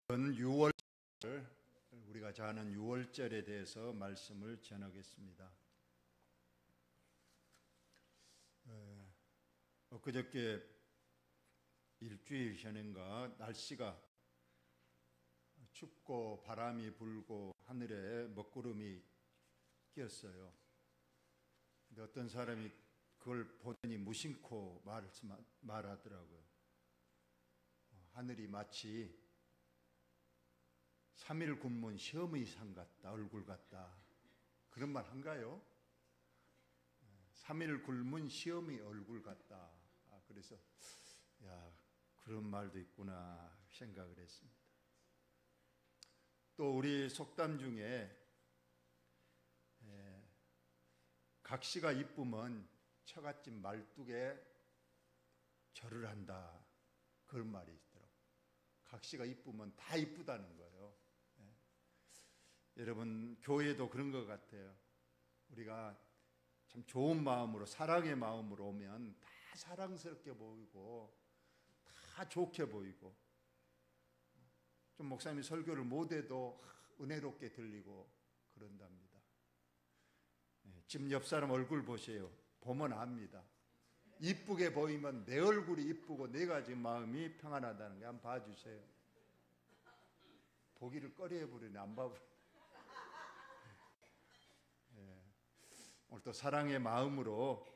6월 우리가 자는 6월절에 대해서 말씀을 전하겠습니다. 엊그저께 일주일 전인가 날씨가 춥고 바람이 불고 하늘에 먹구름이 끼었어요. 근데 어떤 사람이 그걸 보더니 무심코 말하더라고요. 하늘이 마치 3일 굶은 시어머니상 같다, 얼굴 같다. 그런 말 한가요? 3일 굶은 시어머니 얼굴 같다. 그래서 그런 말도 있구나 생각을 했습니다. 또 우리 속담 중에 각시가 이쁘면 처갓집 말뚝에 절을 한다, 그런 말이 있더라고요. 각시가 이쁘면 다 이쁘다는 거예요. 여러분, 교회도 그런 것 같아요. 우리가 참 좋은 마음으로, 사랑의 마음으로 오면 다 사랑스럽게 보이고 다 좋게 보이고, 좀 목사님이 설교를 못해도 은혜롭게 들리고 그런답니다. 집 옆 사람 얼굴 보세요. 보면 압니다. 이쁘게 보이면 내 얼굴이 이쁘고 내가 지금 마음이 평안하다는 거 한번 봐주세요. 보기를 꺼려해 부르네. 안 봐버려. 오늘 또 사랑의 마음으로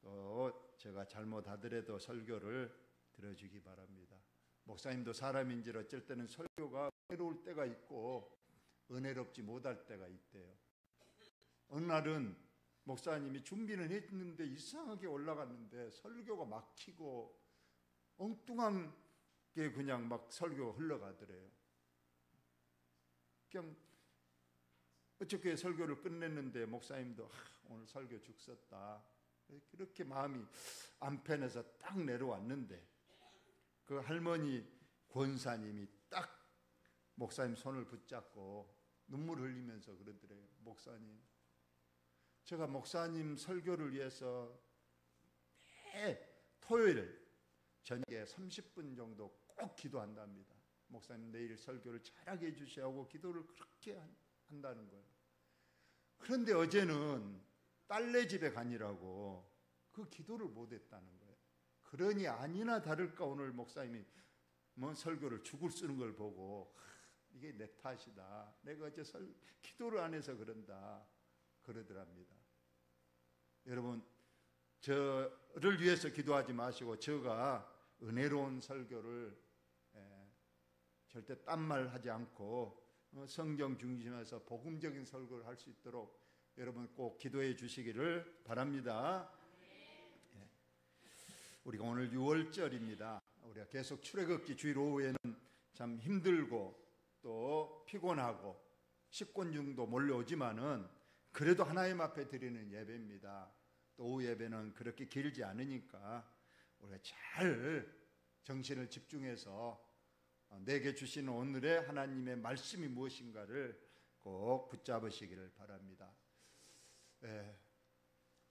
또 제가 잘못하더라도 설교를 들어주기 바랍니다. 목사님도 사람인지 어쩔 때는 설교가 은혜로울 때가 있고 은혜롭지 못할 때가 있대요. 어느 날은 목사님이 준비는 했는데 이상하게 올라갔는데 설교가 막히고 엉뚱한 게 그냥 막 설교가 흘러가더래요. 그냥 어떻게 설교를 끝냈는데 목사님도 오늘 설교 죽 썼다, 이렇게 마음이 안 편해서 딱 내려왔는데 그 할머니 권사님이 딱 목사님 손을 붙잡고 눈물 흘리면서 그러더래요. 목사님, 제가 목사님 설교를 위해서 매 토요일 저녁에 30분 정도 꼭 기도한답니다. 목사님 내일 설교를 잘하게 해주시라고 기도를 그렇게 한다는 거예요. 그런데 어제는 딸네 집에 가니라고 그 기도를 못했다는 거예요. 그러니 아니나 다를까 오늘 목사님이 설교를 죽을 쓰는 걸 보고 이게 내 탓이다, 내가 어제 기도를 안 해서 그런다, 그러더랍니다. 여러분, 저를 위해서 기도하지 마시고 저가 은혜로운 설교를 절대 딴말 하지 않고 성경 중심에서 복음적인 설교를 할 수 있도록 여러분 꼭 기도해 주시기를 바랍니다. 우리가 오늘 6월절입니다. 우리가 계속 출애굽기 주일 오후에는 참 힘들고 또 피곤하고 식곤증도 몰려오지만은 그래도 하나님 앞에 드리는 예배입니다. 또 오후 예배는 그렇게 길지 않으니까 우리가 잘 정신을 집중해서 내게 주시는 오늘의 하나님의 말씀이 무엇인가를 꼭 붙잡으시기를 바랍니다.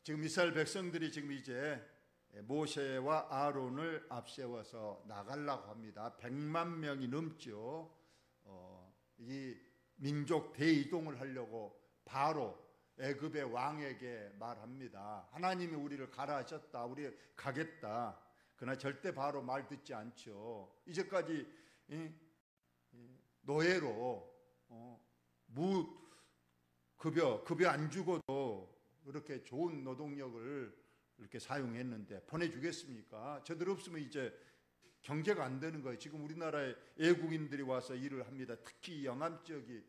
지금 이스라엘 백성들이 지금 이제 모세와 아론을 앞세워서 나가려고 합니다. 100만 명이 넘죠. 이 민족 대이동을 하려고 바로 애굽의 왕에게 말합니다. 하나님이 우리를 가라 하셨다, 우리 가겠다. 그러나 절대 바로 말 듣지 않죠. 이제까지 노예로 급여 안 주고도 이렇게 좋은 노동력을 이렇게 사용했는데 보내주겠습니까? 저들 없으면 이제 경제가 안 되는 거예요. 지금 우리나라에 외국인들이 와서 일을 합니다. 특히 영암 지역이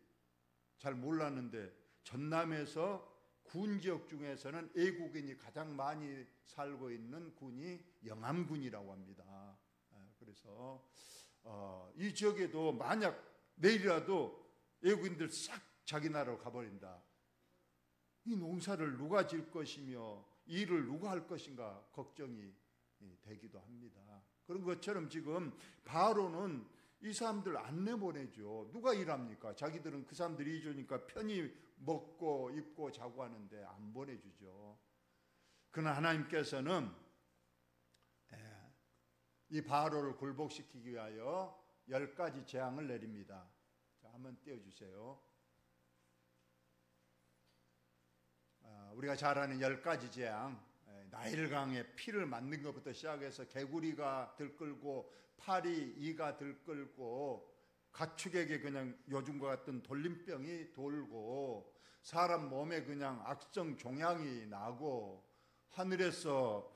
잘 몰랐는데 전남에서 군 지역 중에서는 외국인이 가장 많이 살고 있는 군이 영암군이라고 합니다. 그래서 이 지역에도 만약 내일이라도 외국인들 싹 자기 나라로 가버린다, 이 농사를 누가 질 것이며 일을 누가 할 것인가 걱정이 되기도 합니다. 그런 것처럼 지금 바로는 이 사람들 안 내보내죠. 누가 일합니까? 자기들은 그 사람들이 일해주니까 편히 먹고 입고 자고 하는데 안 보내주죠. 그러나 하나님께서는 이 바로를 굴복시키기 위하여 10가지 재앙을 내립니다. 자, 한번 띄워주세요. 우리가 잘 아는 10가지 재앙, 나일강에 피를 맞는 것부터 시작해서 개구리가 들끓고 파리 이가 들끓고 가축에게 그냥 요즘과 같은 돌림병이 돌고 사람 몸에 그냥 악성 종양이 나고 하늘에서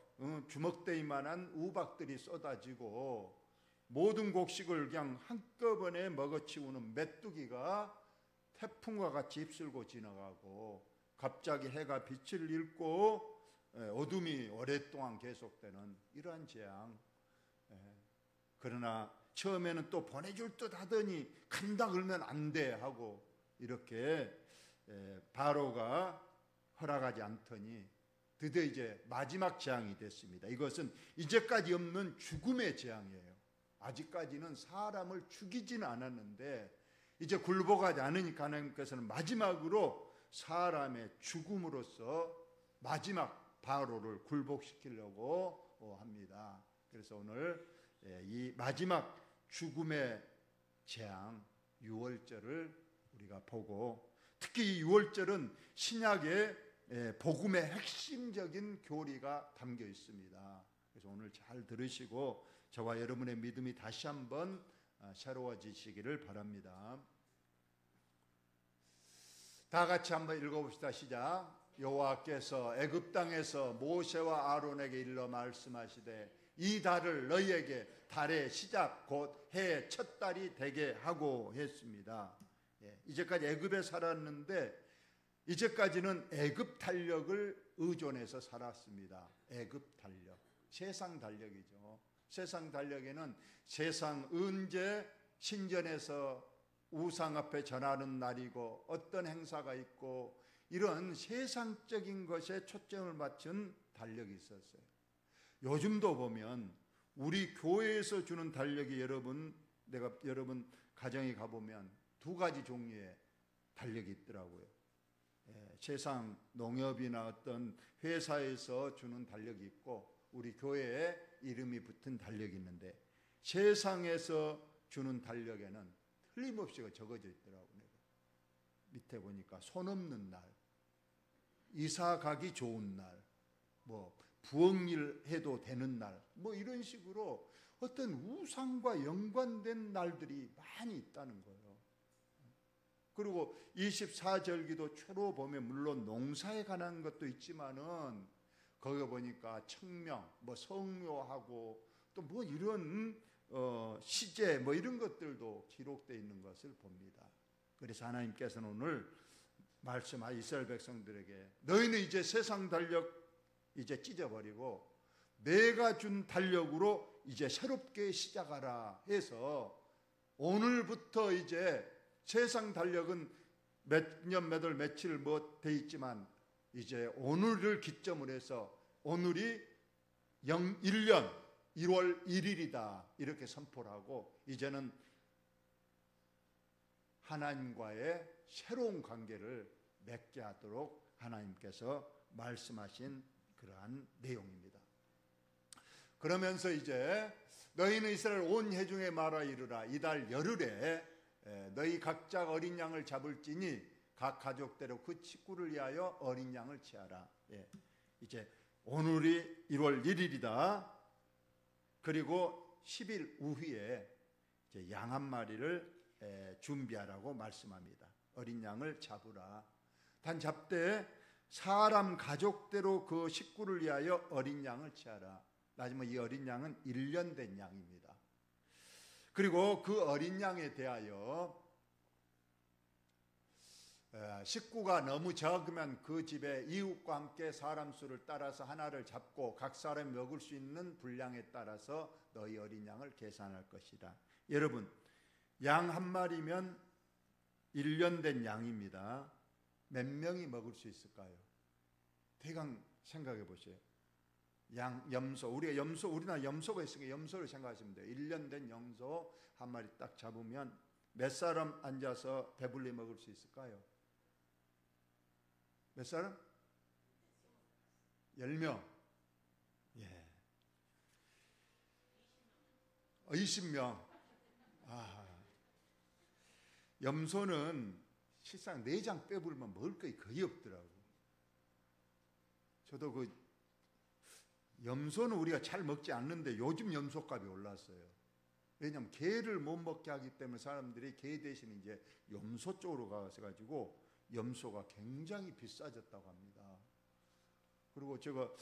주먹대이만한 우박들이 쏟아지고 모든 곡식을 그냥 한꺼번에 먹어치우는 메뚜기가 태풍과 같이 휩쓸고 지나가고 갑자기 해가 빛을 잃고 어둠이 오랫동안 계속되는 이러한 재앙. 그러나 처음에는 또 보내줄 듯 하더니 간다 그러면 안 돼 하고 이렇게 바로가 허락하지 않더니 드디어 이제 마지막 재앙이 됐습니다. 이것은 이제까지 없는 죽음의 재앙이에요. 아직까지는 사람을 죽이지는 않았는데 이제 굴복하지 않으니까 하나님께서는 마지막으로 사람의 죽음으로써 마지막 바로를 굴복시키려고 합니다. 그래서 오늘 이 마지막 죽음의 재앙 유월절을 우리가 보고 특히 이 유월절은 신약의 복음의 핵심적인 교리가 담겨 있습니다. 그래서 오늘 잘 들으시고 저와 여러분의 믿음이 다시 한번 새로워지시기를 바랍니다. 다 같이 한번 읽어봅시다. 시작. 여호와께서 애굽 땅에서 모세와 아론에게 일러 말씀하시되 이 달을 너희에게 달의 시작 곧 해의 첫 달이 되게 하고 했습니다. 이제까지 애굽에 살았는데 이제까지는 애굽 달력을 의존해서 살았습니다. 애굽 달력, 세상 달력이죠. 세상 달력에는 세상 은제 신전에서 우상 앞에 전하는 날이고 어떤 행사가 있고 이런 세상적인 것에 초점을 맞춘 달력이 있었어요. 요즘도 보면 우리 교회에서 주는 달력이 여러분 가정에 가보면 두 가지 종류의 달력이 있더라고요. 세상 농협이나 어떤 회사에서 주는 달력이 있고 우리 교회에 이름이 붙은 달력이 있는데 세상에서 주는 달력에는 틀림없이 적어져 있더라고요. 밑에 보니까 손 없는 날, 이사 가기 좋은 날, 뭐 부엌일 해도 되는 날, 뭐 이런 식으로 어떤 우상과 연관된 날들이 많이 있다는 거예요. 그리고 24절기도 초로 보면 물론 농사에 관한 것도 있지만은 거기 보니까 청명, 뭐 성묘하고 또 뭐 이런 시제 뭐 이런 것들도 기록되어 있는 것을 봅니다. 그래서 하나님께서는 오늘 말씀하신 이스라엘 백성들에게 너희는 이제 세상 달력 이제 찢어버리고 내가 준 달력으로 이제 새롭게 시작하라 해서 오늘부터 이제 세상 달력은 몇 년 몇 월 며칠 뭐 돼 있지만 이제 오늘을 기점으로 해서 오늘이 1년 1월 1일이다 이렇게 선포를 하고 이제는 하나님과의 새로운 관계를 맺게 하도록 하나님께서 말씀하신 그러한 내용입니다. 그러면서 이제 너희는 이스라엘 온 회중에 말하 이르라 이달 열흘에 너희 각자 어린 양을 잡을지니 각 가족대로 그 식구를 위하여 어린 양을 취하라. 이제 오늘이 1월 1일이다. 그리고 10일 후에 양 한 마리를 준비하라고 말씀합니다. 어린 양을 잡으라. 단 잡되 사람 가족대로 그 식구를 위하여 어린 양을 취하라. 마지막 이 어린 양은 1년 된 양입니다. 그리고 그 어린 양에 대하여 식구가 너무 적으면 그 집에 이웃과 함께 사람 수를 따라서 하나를 잡고 각 사람이 먹을 수 있는 분량에 따라서 너희 어린 양을 계산할 것이다. 여러분 양 한 마리면 1년 된 양입니다. 몇 명이 먹을 수 있을까요? 대강 생각해 보세요. 염소, 우리나라 염소가 있으니까 염소를 생각하시면 돼요. 1년 된 염소 한 마리 딱 잡으면 몇 사람 앉아서 배불리 먹을 수 있을까요? 몇 사람? 10명. 20명. 염소는 실상 내장 빼불면 먹을 게 거의 없더라고. 저도 그 염소는 우리가 잘 먹지 않는데 요즘 염소값이 올랐어요. 왜냐하면 게를 못 먹게 하기 때문에 사람들이 게 대신 이제 염소 쪽으로 가서 염소가 굉장히 비싸졌다고 합니다. 그리고 제가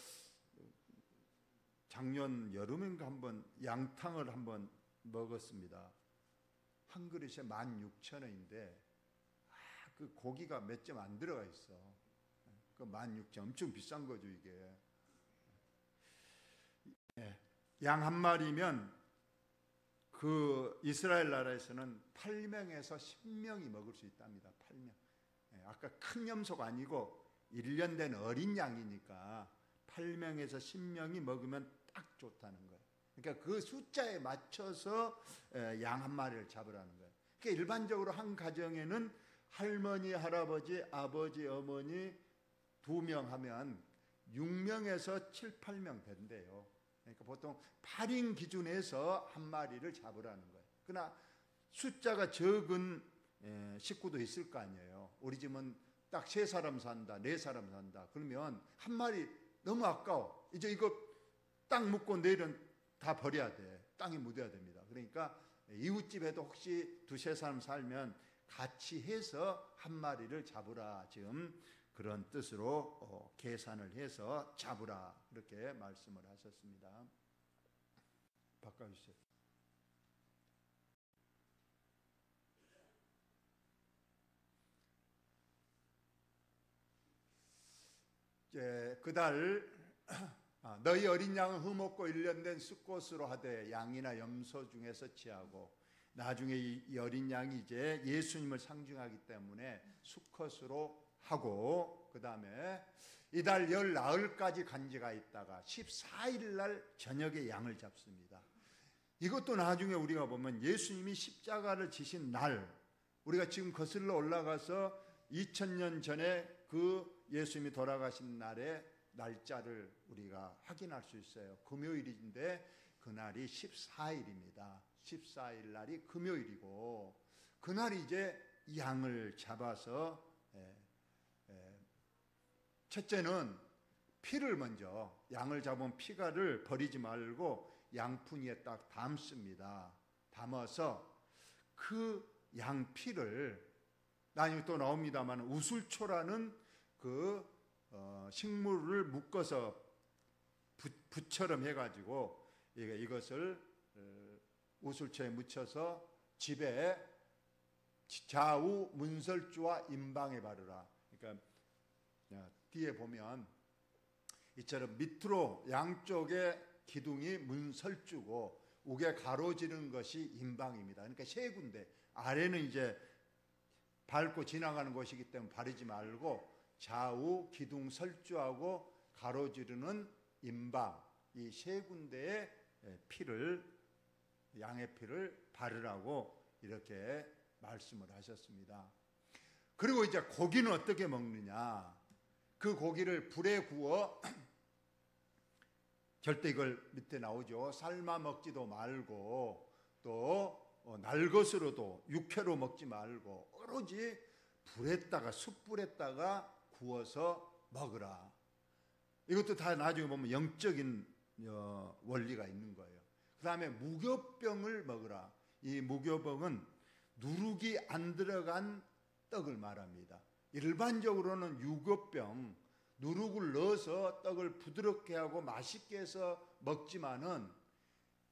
작년 여름인가 한번 양탕을 한번 먹었습니다. 한 그릇에 16,000원인데 그 고기가 몇 점 안 들어가 있어. 그 16,000원 엄청 비싼 거죠 이게. 양 한 마리면 그 이스라엘 나라에서는 8명에서 10명이 먹을 수 있답니다. 8명. 아까 큰 염소가 아니고 1년 된 어린 양이니까 8명에서 10명이 먹으면 딱 좋다는 거예요. 그러니까 그 숫자에 맞춰서 양 한 마리를 잡으라는 거예요. 그러니까 일반적으로 한 가정에는 할머니, 할아버지, 아버지, 어머니 2명 하면 6명에서 7, 8명 된대요. 그러니까 보통 8인 기준에서 한 마리를 잡으라는 거예요. 그러나 숫자가 적은 식구도 있을 거 아니에요. 우리 집은 딱 3사람 산다, 4사람 산다. 그러면 한 마리 너무 아까워. 이제 이거 땅 묻고 내일은 다 버려야 돼. 땅에 묻어야 됩니다. 그러니까 이웃집에도 혹시 2-3사람 살면 같이 해서 한 마리를 잡으라. 지금 그런 뜻으로 계산을 해서 잡으라. 그렇게 말씀을 하셨습니다. 바꿔주세요. 그달 너희 어린 양은 흠없고 1년 된 수컷으로 하되 양이나 염소 중에서 취하고, 나중에 이 어린 양이 이제 예수님을 상징하기 때문에 수컷으로 하고, 그 다음에 이달 열 나흘까지 간지가 있다가 14일 날 저녁에 양을 잡습니다. 이것도 나중에 우리가 보면 예수님이 십자가를 지신 날, 우리가 지금 거슬러 올라가서 2000년 전에 그 예수님이 돌아가신 날의 날짜를 우리가 확인할 수 있어요. 금요일인데 그날이 14일입니다. 14일 날이 금요일이고, 그날 이제 양을 잡아서 첫째는 피를 먼저, 양을 잡은 피가를 버리지 말고 양푼이에 딱 담습니다. 담아서 그 양피를, 나중에 또 나옵니다만 우술초라는 그 식물을 묶어서 붓처럼 해가지고 이것을 우술초에 묻혀서 집에 좌우 문설주와 임방에 바르라. 그러니까 뒤에 보면 이처럼 밑으로 양쪽에 기둥이 문설주고 우게 가로지른 것이 임방입니다. 그러니까 세 군데, 아래는 이제 밟고 지나가는 곳이기 때문에 바르지 말고 좌우 기둥 설주하고 가로지르는 임방, 이 세 군데의 피를, 양의 피를 바르라고 이렇게 말씀을 하셨습니다. 그리고 이제 고기는 어떻게 먹느냐? 그 고기를 불에 구워, 절대 이걸 밑에 나오죠. 삶아 먹지도 말고, 또 날것으로도 육회로 먹지 말고 오로지 불에다가, 숯불에다가 구워서 먹으라. 이것도 다 나중에 보면 영적인 원리가 있는 거예요. 그 다음에 무교병을 먹으라. 이 무교병은 누룩이 안 들어간 떡을 말합니다. 일반적으로는 유교병, 누룩을 넣어서 떡을 부드럽게 하고 맛있게 해서 먹지만은,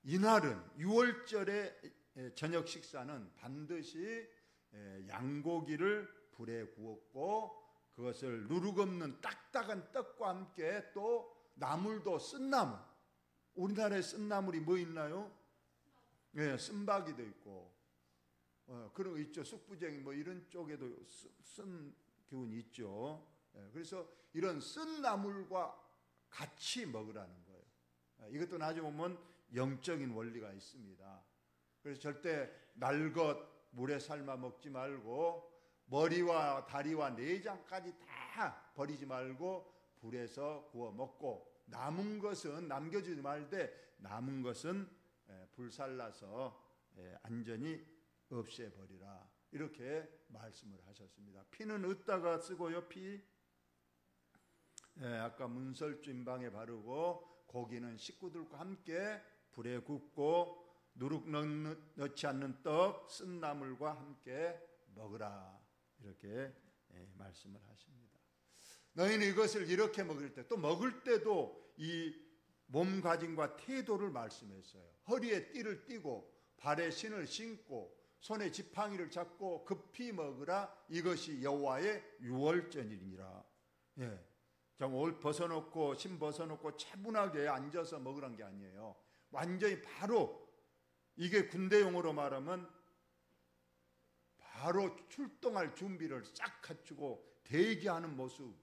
이날은 6월절의 저녁 식사는 반드시 양고기를 불에 구웠고, 그것을 누룩 없는 딱딱한 떡과 함께 또 나물도, 쓴나물, 우리나라에 쓴나물이 뭐 있나요? 네, 쓴바기도 있고, 그런 거 있죠. 쑥부쟁이 뭐 이런 쪽에도 쓴 기운이 있죠. 그래서 이런 쓴 나물과 같이 먹으라는 거예요. 이것도 나중에 보면 영적인 원리가 있습니다. 그래서 절대 날것 물에 삶아 먹지 말고, 머리와 다리와 내장까지 다 버리지 말고 불에서 구워 먹고, 남은 것은 남겨주지 말되 남은 것은 불살라서 안전히 없애버리라. 이렇게 말씀을 하셨습니다. 피는 어디다가 쓰고요? 피 아까 문설주 임방에 바르고 고기는 식구들과 함께 불에 굽고 누룩 넣지 않는 떡 쓴 나물과 함께 먹으라. 이렇게 말씀을 하십니다. 너희는 이것을 이렇게 먹을 때, 또 먹을 때도 이 몸가짐과 태도를 말씀했어요. 허리에 띠를 띠고 발에 신을 신고 손에 지팡이를 잡고 급히 먹으라. 이것이 여호와의 유월절이니라. 옷 벗어놓고 신 벗어놓고 차분하게 앉아서 먹으란 게 아니에요. 완전히 바로, 이게 군대용어로 말하면 바로 출동할 준비를 싹 갖추고 대기하는 모습.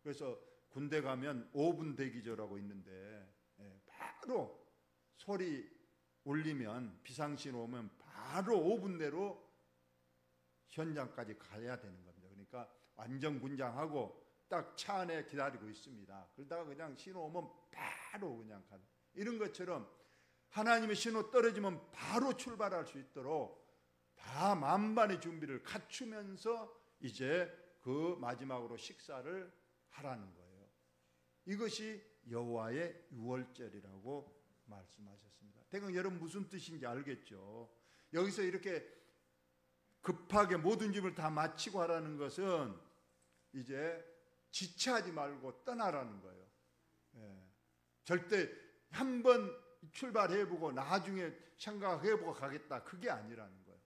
그래서 군대 가면 5분 대기조라고 있는데 바로 소리 울리면, 비상신호 오면 바로 5분 내로 현장까지 가야 되는 겁니다. 그러니까 완전 군장하고 딱 차 안에 기다리고 있습니다. 그러다가 그냥 신호 오면 바로 그냥 가는, 이런 것처럼 하나님의 신호 떨어지면 바로 출발할 수 있도록 다 만반의 준비를 갖추면서 이제 그 마지막으로 식사를 하라는 거예요. 이것이 여호와의 유월절이라고 말씀하셨습니다. 대강 여러분 무슨 뜻인지 알겠죠? 여기서 이렇게 급하게 모든 집을 다 마치고 하라는 것은 이제 지체하지 말고 떠나라는 거예요. 절대 한번 출발해보고 나중에 생각해보고 가겠다, 그게 아니라는 거예요.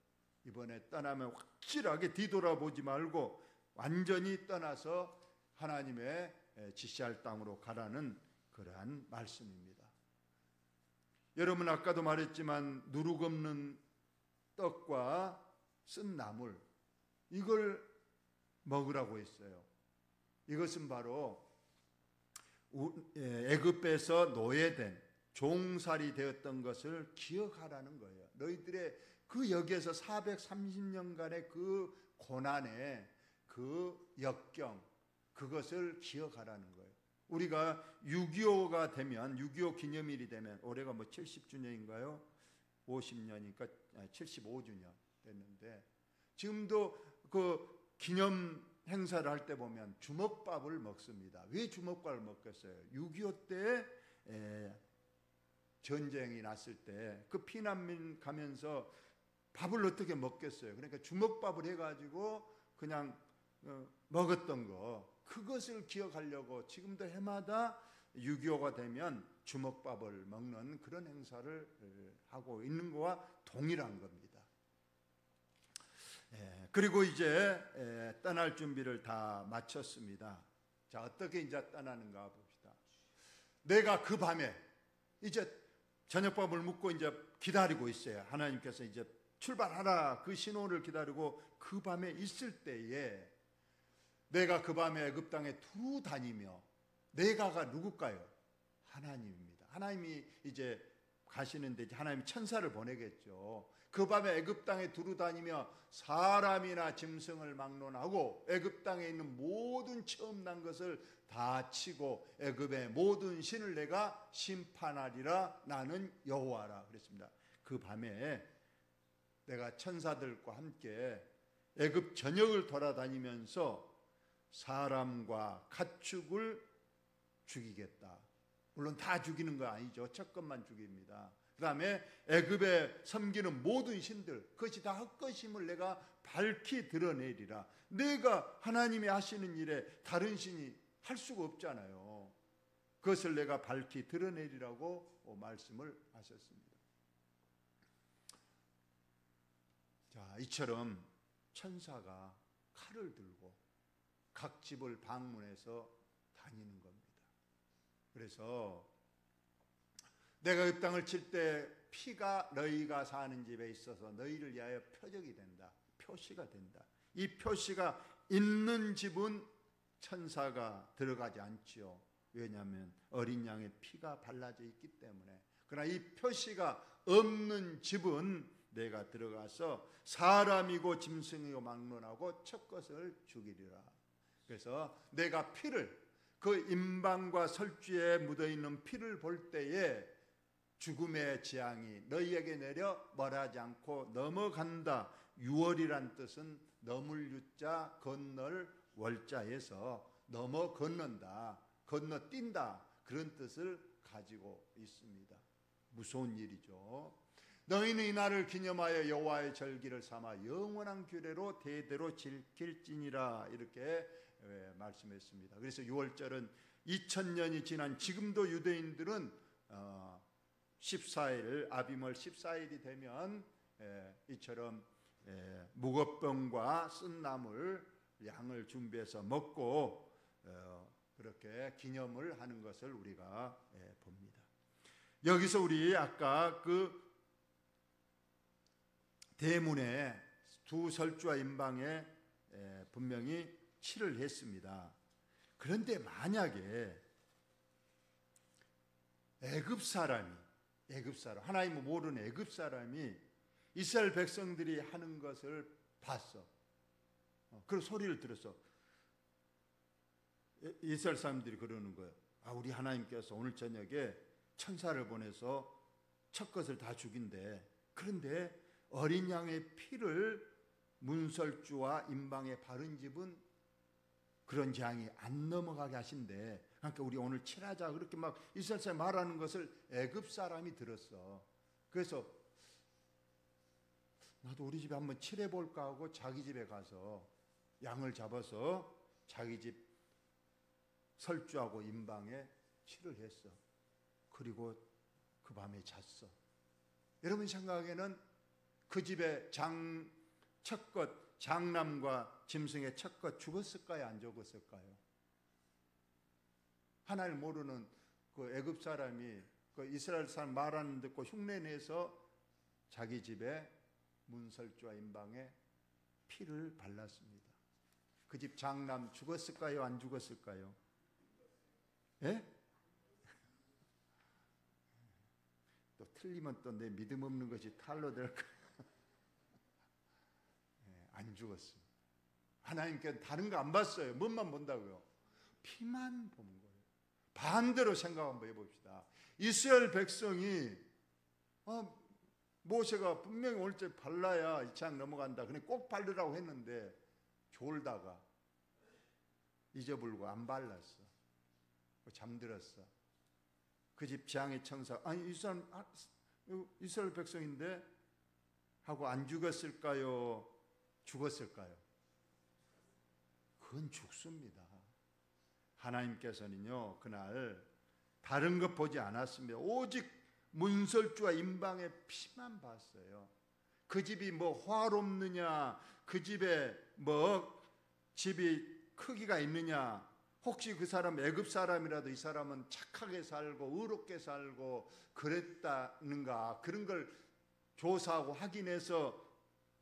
이번에 떠나면 확실하게 뒤돌아보지 말고 완전히 떠나서 하나님의 지시할 땅으로 가라는 그러한 말씀입니다. 여러분 아까도 말했지만 누룩 없는 떡과 쓴 나물, 이걸 먹으라고 했어요. 이것은 바로 애굽에서 노예된 종살이 되었던 것을 기억하라는 거예요. 너희들의 그 여기에서 430년간의 그 고난의 그 역경, 그것을 기억하라는 거예요. 우리가 6.25가 되면, 6.25 기념일이 되면, 올해가 뭐 70주년인가요? 50년이니까 75주년 됐는데, 지금도 그 기념 행사를 할 때 보면 주먹밥을 먹습니다. 왜 주먹밥을 먹겠어요? 6.25 때 전쟁이 났을 때 그 피난민 가면서 밥을 어떻게 먹겠어요? 그러니까 주먹밥을 해가지고 그냥 먹었던 거, 그것을 기억하려고 지금도 해마다 6.25가 되면 주먹밥을 먹는 그런 행사를 하고 있는 거와 동일한 겁니다. 그리고 이제 떠날 준비를 다 마쳤습니다. 자, 어떻게 이제 떠나는가 봅시다. 내가 그 밤에 이제 저녁밥을 먹고 이제 기다리고 있어요. 하나님께서 이제 출발하라, 그 신호를 기다리고 그 밤에 있을 때에, 내가 그 밤에 애굽 땅에 두루 다니며, 내가가 누굴까요? 하나님입니다. 하나님이 이제 가시는데 이제 하나님이 천사를 보내겠죠. 그 밤에 애굽 땅에 두루 다니며 사람이나 짐승을 막론하고 애굽 땅에 있는 모든 처음 난 것을 다 치고 애굽의 모든 신을 내가 심판하리라. 나는 여호와라 그랬습니다. 그 밤에 내가 천사들과 함께 애굽 전역을 돌아다니면서 사람과 가축을 죽이겠다. 물론 다 죽이는 거 아니죠. 첫 것만 죽입니다. 그 다음에 애굽에 섬기는 모든 신들, 그것이 다 헛것임을 내가 밝히 드러내리라. 내가 하나님이 하시는 일에 다른 신이 할 수가 없잖아요. 그것을 내가 밝히 드러내리라고 말씀을 하셨습니다. 자, 이처럼 천사가 칼을 들고 각 집을 방문해서 다니는 겁니다. 그래서 내가 이 땅을 칠 때 피가 너희가 사는 집에 있어서 너희를 위하여 표적이 된다, 표시가 된다. 이 표시가 있는 집은 천사가 들어가지 않지요. 왜냐하면 어린 양의 피가 발라져 있기 때문에. 그러나 이 표시가 없는 집은 내가 들어가서 사람이고 짐승이고 막론하고 첫 것을 죽이리라. 그래서 내가 피를, 그 임방과 설주에 묻어있는 피를 볼 때에 죽음의 재앙이 너희에게 내려 멀하지 않고 넘어간다. 유월이란 뜻은 넘을 유자 건널 월자에서 넘어 건넌다, 건너뛴다, 그런 뜻을 가지고 있습니다. 무서운 일이죠. 너희는 이 날을 기념하여 여호와의 절기를 삼아 영원한 규례로 대대로 지킬지니라, 이렇게 말씀했습니다. 그래서 6월절은 2000년이 지난 지금도 유대인들은 14일, 아비멀 14일이 되면 이처럼 무것병과 쓴 나물, 양을 준비해서 먹고 그렇게 기념을 하는 것을 우리가 봅니다. 여기서 우리 아까 그 대문에 두 설주와 임방에 분명히 칠을 했습니다. 그런데 만약에 애굽 사람, 하나님을 모르는 애굽 사람이 이스라엘 백성들이 하는 것을 봤어. 그런 소리를 들었어. 이스라엘 사람들이 그러는 거예요. 우리 하나님께서 오늘 저녁에 천사를 보내서 첫 것을 다 죽인대. 그런데 어린 양의 피를 문설주와 임방에 바른 집은 그런 재앙이 안 넘어가게 하신대. 그러니까 우리 오늘 칠하자, 그렇게 막 이스라엘 사람이 말하는 것을 애굽 사람이 들었어. 그래서 나도 우리 집에 한번 칠해볼까 하고 자기 집에 가서 양을 잡아서 자기 집 설주하고 임방에 칠을 했어. 그리고 그 밤에 잤어. 여러분 생각에는 그 집에 첫것 장남과 짐승의 첫것 죽었을까요? 안 죽었을까요? 하나님을 모르는 그 애굽 사람이 그 이스라엘 사람 말하는 듣고 흉내내서 자기 집에 문설주와 임방에 피를 발랐습니다. 그 집 장남 죽었을까요? 안 죽었을까요? 예? 또 틀리면 또 내 믿음 없는 것이 탈로 될까? 안 죽었습니다. 하나님께서 다른 거 안 봤어요. 뭔만 본다고요? 피만 본 거예요. 반대로 생각 한번 해봅시다. 이스라엘 백성이 모세가 분명히 오늘 때 발라야 이 재앙 넘어간다, 근데 꼭 바르라고 했는데 졸다가 잊어버리고 안 발랐어. 잠들었어. 그 집 재앙의 천사, 아니 이스라엘 백성인데 하고 안 죽었을까요? 죽었을까요? 그건 죽습니다. 하나님께서는요 그날 다른 것 보지 않았습니다. 오직 문설주와 임방의 피만 봤어요. 그 집이 뭐 화롭느냐, 그 집에 뭐 집이 크기가 있느냐, 혹시 그 사람 애굽 사람이라도 이 사람은 착하게 살고 의롭게 살고 그랬다는가, 그런 걸 조사하고 확인해서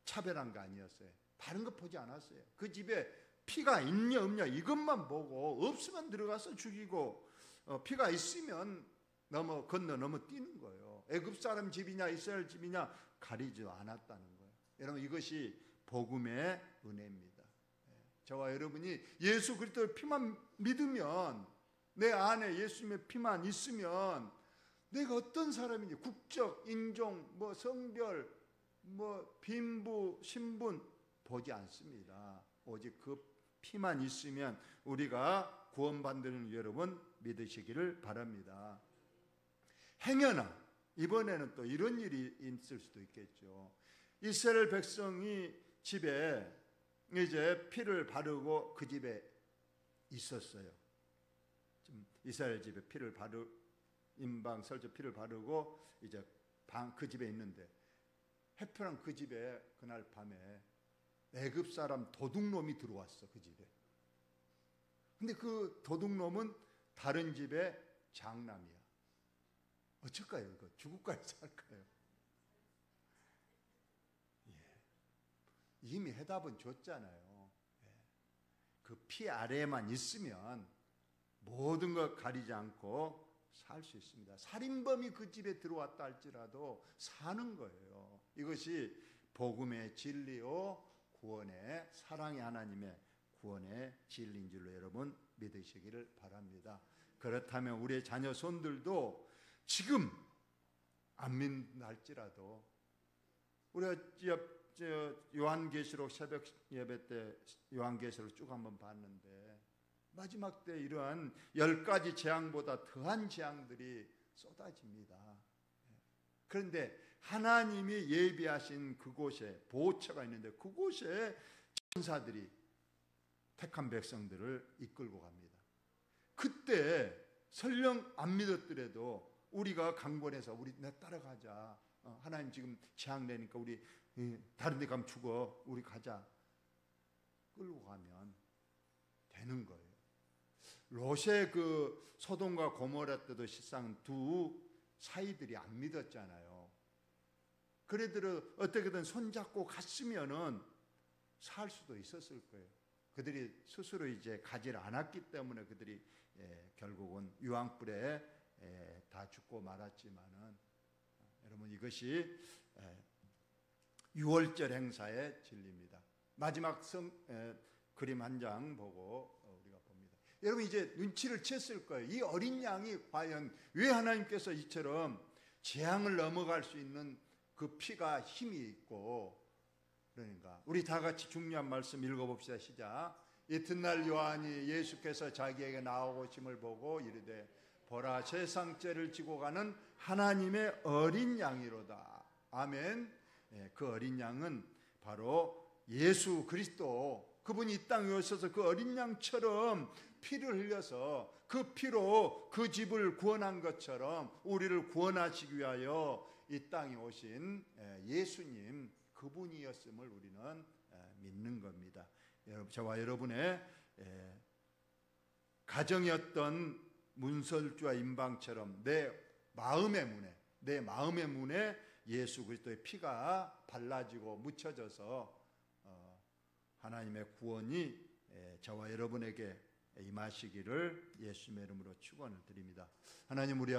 차별한 거 아니었어요. 다른 거 보지 않았어요. 그 집에 피가 있냐 없냐 이것만 보고, 없으면 들어가서 죽이고 피가 있으면 건너 뛰는 거예요. 애굽 사람 집이냐 이스라엘 집이냐 가리지 않았다는 거예요. 여러분 이것이 복음의 은혜입니다. 저와 여러분이 예수 그리스도의 피만 믿으면, 내 안에 예수님의 피만 있으면 내가 어떤 사람인지 국적, 인종, 뭐 성별, 뭐 빈부, 신분 보지 않습니다. 오직 그 피만 있으면 우리가 구원받는 여러분 믿으시기를 바랍니다. 행여나 이번에는 또 이런 일이 있을 수도 있겠죠. 이스라엘 백성이 집에 이제 피를 바르고 그 집에 있었어요. 이스라엘 집에 피를 임방 설주 피를 바르고 이제 그 집에 있는데, 해프랑 그 집에 그날 밤에 애굽 사람 도둑놈이 들어왔어, 그 집에. 근데 그 도둑놈은 다른 집의 장남이야. 어쩔까요? 이거 죽을까요? 살까요? 이미 해답은 줬잖아요. 그 피 아래에만 있으면 모든 것 가리지 않고 살 수 있습니다. 살인범이 그 집에 들어왔다 할지라도 사는 거예요. 이것이 복음의 진리요 구원의, 사랑의 하나님의 구원의 진리인 줄로 여러분 믿으시기를 바랍니다. 그렇다면 우리의 자녀 손들도 지금 안 믿는할지라도 우리가 요한계시록 새벽 예배 때 요한계시록 쭉 한번 봤는데 마지막 때 이러한 10가지 재앙보다 더한 재앙들이 쏟아집니다. 그런데 하나님이 예비하신 그곳에 보호처가 있는데 그곳에 천사들이 택한 백성들을 이끌고 갑니다. 그때 설령 안 믿었더라도 우리가 강권해서 우리 내 따라가자. 하나님 지금 재앙 내니까 우리 다른 데 가면 죽어. 우리 가자. 끌고 가면 되는 거예요. 롯의 그 소돔과 고모라 때도 실상 두 사이들이 안 믿었잖아요. 그래도 어떻게든 손잡고 갔으면은 살 수도 있었을 거예요. 그들이 스스로 이제 가지를 않았기 때문에 그들이 결국은 유황불에 다 죽고 말았지만은 여러분 이것이 6월절 행사의 진리입니다. 마지막 그림 한 장 보고 우리가 봅니다. 여러분 이제 눈치를 챘을 거예요. 이 어린 양이 과연 왜 하나님께서 이처럼 재앙을 넘어갈 수 있는 그 피가 힘이 있고, 그러니까 우리 다 같이 중요한 말씀 읽어봅시다. 시작. 이튿날 요한이 예수께서 자기에게 나오심을 보고 이르되 보라 세상죄를 지고 가는 하나님의 어린 양이로다. 아멘. 그 어린 양은 바로 예수 그리스도, 그분이 이 땅에 오셔서 그 어린 양처럼 피를 흘려서 그 피로 그 집을 구원한 것처럼 우리를 구원하시기 위하여 이 땅에 오신 예수님, 그분이었음을 우리는 믿는 겁니다. 저와 여러분의 가정이었던 문설주와 임방처럼 내 마음의 문에 예수 그리스도의 피가 발라지고 묻혀져서 하나님의 구원이 저와 여러분에게 임하시기를 예수님의 이름으로 축원을 드립니다. 하나님, 우리